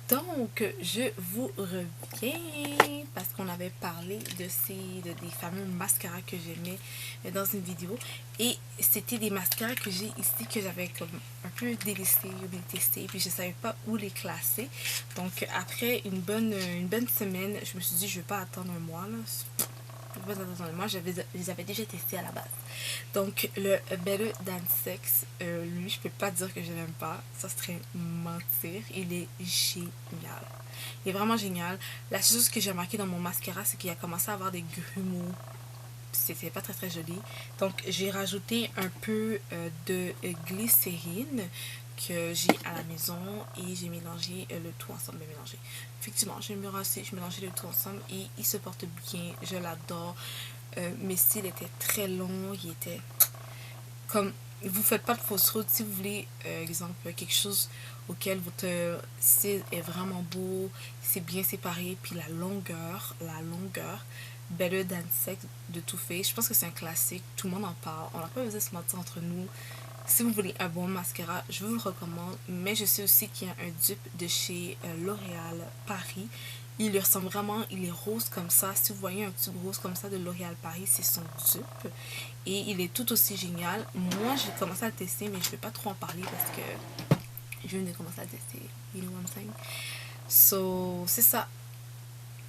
Donc, je vous reviens parce qu'on avait parlé des fameux mascaras que j'aimais dans une vidéo. Et c'était des mascaras que j'ai ici que j'avais comme un peu délaissé ou détesté. Puis je ne savais pas où les classer. Donc, après une bonne semaine, je me suis dit, je ne vais pas attendre un mois. Là. Moi, je les avais déjà testés à la base. Donc, le Better Than Sex, lui, je peux pas dire que je l'aime pas. Ça serait mentir. Il est génial. Il est vraiment génial. La chose que j'ai remarqué dans mon mascara, c'est qu'il a commencé à avoir des grumeaux. C'était pas très très joli. Donc, j'ai rajouté un peu de glycérine que j'ai à la maison et j'ai mélangé le tout ensemble. Mélangé. Effectivement, j'ai mélangé le tout ensemble et il se porte bien. Je l'adore. Mes styles étaient très longs. Il était comme vous faites pas de fausse route si vous voulez exemple quelque chose auquel votre style est vraiment beau, c'est bien séparé, puis la longueur Better Than Sex de Too Faced, je pense que c'est un classique, tout le monde en parle, on n'a pas besoin de se mentir entre nous. Si vous voulez un bon mascara, je vous le recommande, mais je sais aussi qu'il y a un dupe de chez L'Oréal Paris. Il lui ressemble vraiment, il est rose comme ça. Si vous voyez un tube rose comme ça de L'Oréal Paris, c'est son dupe. Et il est tout aussi génial. Moi, j'ai commencé à le tester, mais je ne vais pas trop en parler parce que je viens de commencer à le tester. You know what I'm saying? So, c'est ça.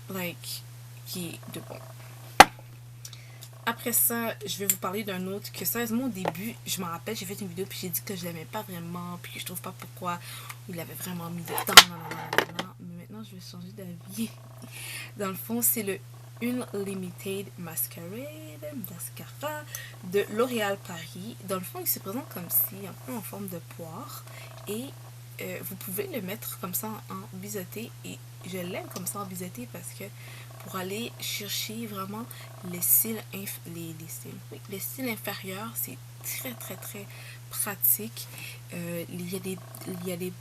Like, qui est de bon. Après ça, je vais vous parler d'un autre que sérieusement au début, je me rappelle, j'ai fait une vidéo puis j'ai dit que je l'aimais pas vraiment, puis que je trouve pas pourquoi il avait vraiment mis de temps, mais maintenant je vais changer d'avis. Dans le fond, c'est le Unlimited Mascara de L'Oréal Paris. Dans le fond, il se présente comme si, un peu en forme de poire, et vous pouvez le mettre comme ça en biseauté, et je l'aime comme ça en biseauté parce que pour aller chercher vraiment les cils, les cils inférieurs, c'est très très très pratique. Il y a des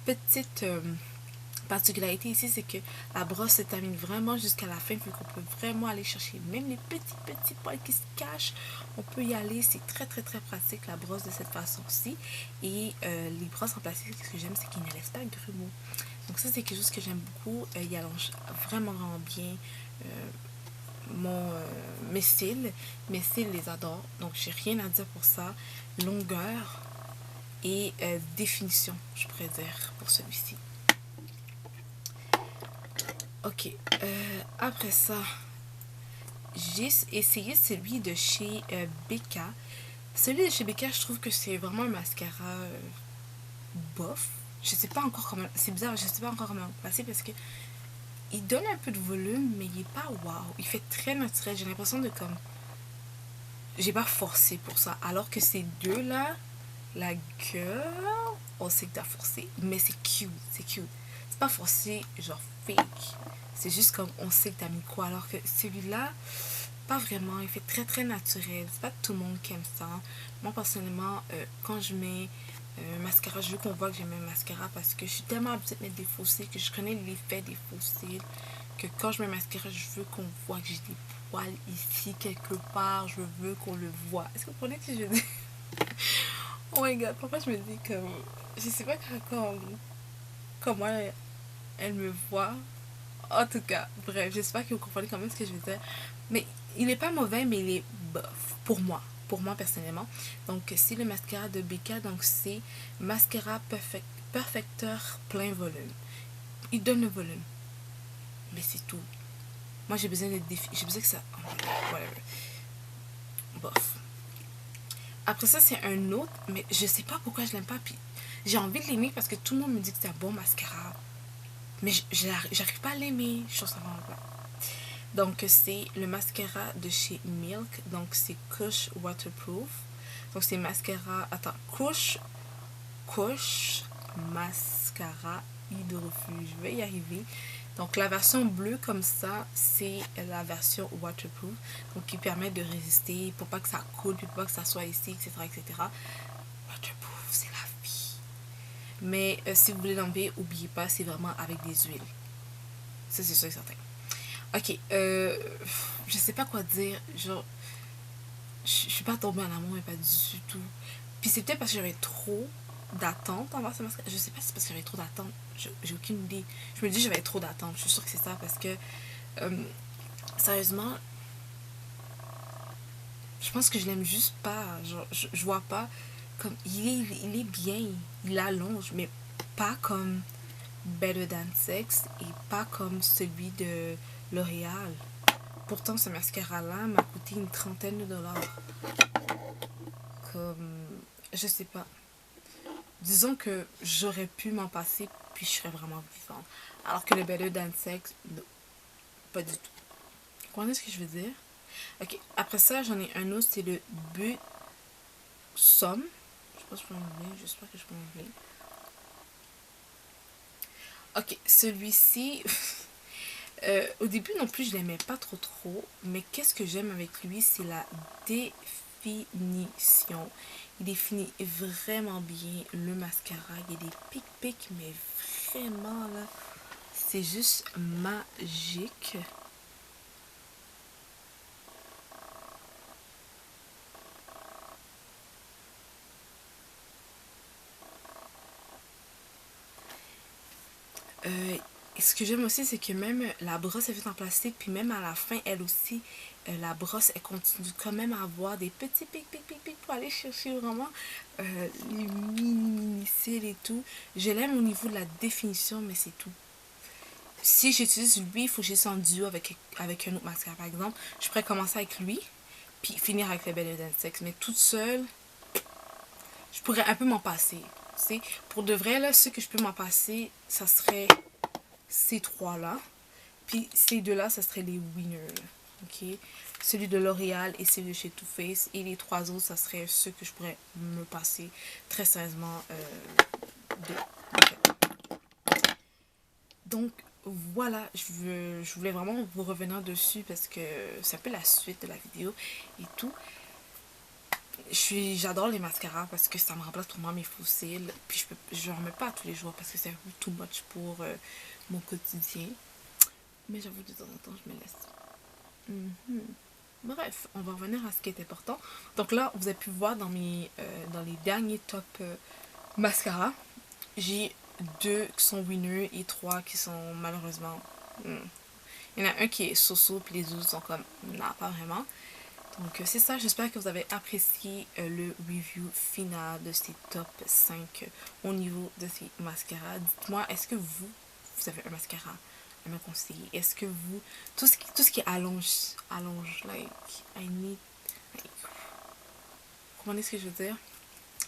petites particularité ici, c'est que la brosse se termine vraiment jusqu'à la fin, puis qu'on peut vraiment aller chercher même les petits poils qui se cachent. On peut y aller, c'est très très très pratique la brosse de cette façon-ci. Et les brosses en plastique, ce que j'aime, c'est qu'ils ne laissent pas grumeaux. Donc ça, c'est quelque chose que j'aime beaucoup. Il allonge vraiment vraiment bien mes cils. Mes cils les adorent, donc j'ai rien à dire pour ça. Longueur et définition, je pourrais dire, pour celui-ci. Ok, après ça, j'ai essayé celui de chez BK. Celui de chez BK, je trouve que c'est vraiment un mascara bof. Je sais pas encore comment, c'est bizarre, je sais pas encore comment passer parce que il donne un peu de volume, mais il est pas waouh. Il fait très naturel. J'ai l'impression de comme, j'ai pas forcé pour ça. Alors que ces deux là, la girl, on sait que t'as forcé, mais c'est cute, c'est cute. C'est pas forcé, genre fake. C'est juste comme on sait que t'as mis quoi. Alors que celui-là, pas vraiment. Il fait très très naturel. C'est pas tout le monde qui aime ça. Moi personnellement, quand je mets un mascara, je veux qu'on voit que j'ai mis un mascara parce que je suis tellement habituée de mettre des faux cils que je connais l'effet des faux cils. Que quand je mets un mascara, je veux qu'on voit que j'ai des poils ici quelque part. Je veux qu'on le voit. Est-ce que vous comprenez ce que je veux dire? Oh my god, parfois je me dis comme. Je sais pas comment elle me voit. En tout cas, bref, j'espère que vous comprenez quand même ce que je veux dire. Mais il est pas mauvais, mais il est bof. Pour moi personnellement. Donc, c'est le mascara de BK. Donc, c'est mascara perfecteur plein volume. Il donne le volume. Mais c'est tout. Moi, j'ai besoin d'être défi. J'ai besoin que ça. Oh, whatever. Bof. Après ça, c'est un autre, mais je sais pas pourquoi je l'aime pas. Puis j'ai envie de l'aimer parce que tout le monde me dit que c'est un bon mascara. Mais j'arrive pas à l'aimer. Je trouve ça vraiment pas. Donc, c'est le mascara de chez Milk. Donc, c'est Kush Waterproof. Donc, c'est mascara. Attends, Kush Mascara Hydrofuge. Je vais y arriver. Donc, la version bleue, comme ça, c'est la version waterproof. Donc, qui permet de résister pour pas que ça coule, puis pour pas que ça soit ici, etc. etc. Waterproof, c'est la vie. Mais si vous voulez l'enlever, n'oubliez pas, c'est vraiment avec des huiles. Ça, c'est sûr et certain. Ok, je sais pas quoi dire. Genre, je suis pas tombée en amour, mais pas du tout. Puis c'est peut-être parce que j'avais trop. d'attente envers ce mascara. Je sais pas si c'est parce que j'avais trop d'attente. J'ai aucune idée. Je me dis j'avais trop d'attente. Je suis sûre que c'est ça parce que sérieusement, je pense que je l'aime juste pas. Genre, je vois pas comme il est bien, il allonge, mais pas comme Better Than Sex et pas comme celui de L'Oréal. Pourtant, ce mascara-là m'a coûté une trentaine de dollars. Comme, je sais pas. Disons que j'aurais pu m'en passer, puis je serais vraiment vivante. Alors que le Better Than Sex, non, pas du tout. Comment est-ce que je veux dire? Ok, après ça, j'en ai un autre, c'est le But Somme. Je sais pas si je peux l'enlever, j'espère que je peux l'enlever. Ok, celui-ci, au début non plus, je l'aimais pas trop, mais qu'est-ce que j'aime avec lui, c'est la définition. Il définit vraiment bien le mascara. Il y a des pics, mais vraiment là, c'est juste magique. Ce que j'aime aussi, c'est que même la brosse est faite en plastique, puis même à la fin, elle aussi, la brosse, elle continue quand même à avoir des petits pics pour aller chercher vraiment les mini cils et tout. Je l'aime au niveau de la définition, mais c'est tout. Si j'utilise lui, il faut que j'utilise en duo avec un autre mascara, par exemple. Je pourrais commencer avec lui, puis finir avec le Better Than Sex, mais toute seule, je pourrais un peu m'en passer. C'est pour de vrai, là, ce que je peux m'en passer, ça serait ces trois-là. Puis ces deux-là, ça serait les winners. Ok? Celui de L'Oréal et celui de chez Too Faced. Et les trois autres, ça serait ceux que je pourrais me passer très sérieusement de. Okay. Donc voilà, je voulais vraiment vous revenir dessus parce que c'est un peu la suite de la vidéo et tout. J'adore les mascaras parce que ça me remplace pour moi mes fossiles. Puis je remets pas tous les jours parce que c'est un peu too much pour mon quotidien. Mais j'avoue, de temps en temps, je me laisse. Bref, on va revenir à ce qui est important. Donc là, vous avez pu voir dans les derniers top mascara, j'ai 2 qui sont winners et 3 qui sont malheureusement... Il y en a un qui est so-so, puis les autres sont comme... Non, pas vraiment. Donc c'est ça, j'espère que vous avez apprécié le review final de ces top 5 au niveau de ces mascaras. Dites-moi, est-ce que vous avez un mascara à me conseiller? Est-ce que vous, tout ce qui allonge, like, I need, like, comment est-ce que je veux dire?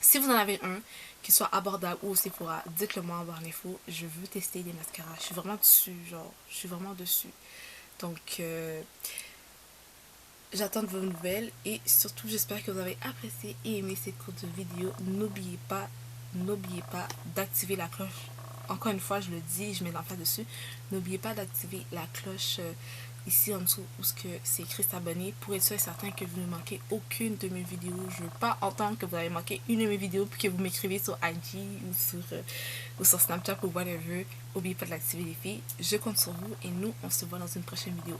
Si vous en avez un qui soit abordable ou au Sephora, dites-le moi en barre d'infos. Je veux tester des mascaras. Je suis vraiment dessus, genre, je suis vraiment dessus. Donc, j'attends de vos nouvelles et surtout j'espère que vous avez apprécié et aimé cette courte vidéo. N'oubliez pas d'activer la cloche. Encore une fois, je le dis, je mets l'emphase dessus. N'oubliez pas d'activer la cloche ici en dessous où c'est écrit s'abonner pour être sûr et certain que vous ne manquez aucune de mes vidéos. Je ne veux pas entendre que vous avez manqué une de mes vidéos puis que vous m'écrivez sur IG ou sur Snapchat ou whatever. N'oubliez pas de l'activer les filles. Je compte sur vous et nous, on se voit dans une prochaine vidéo.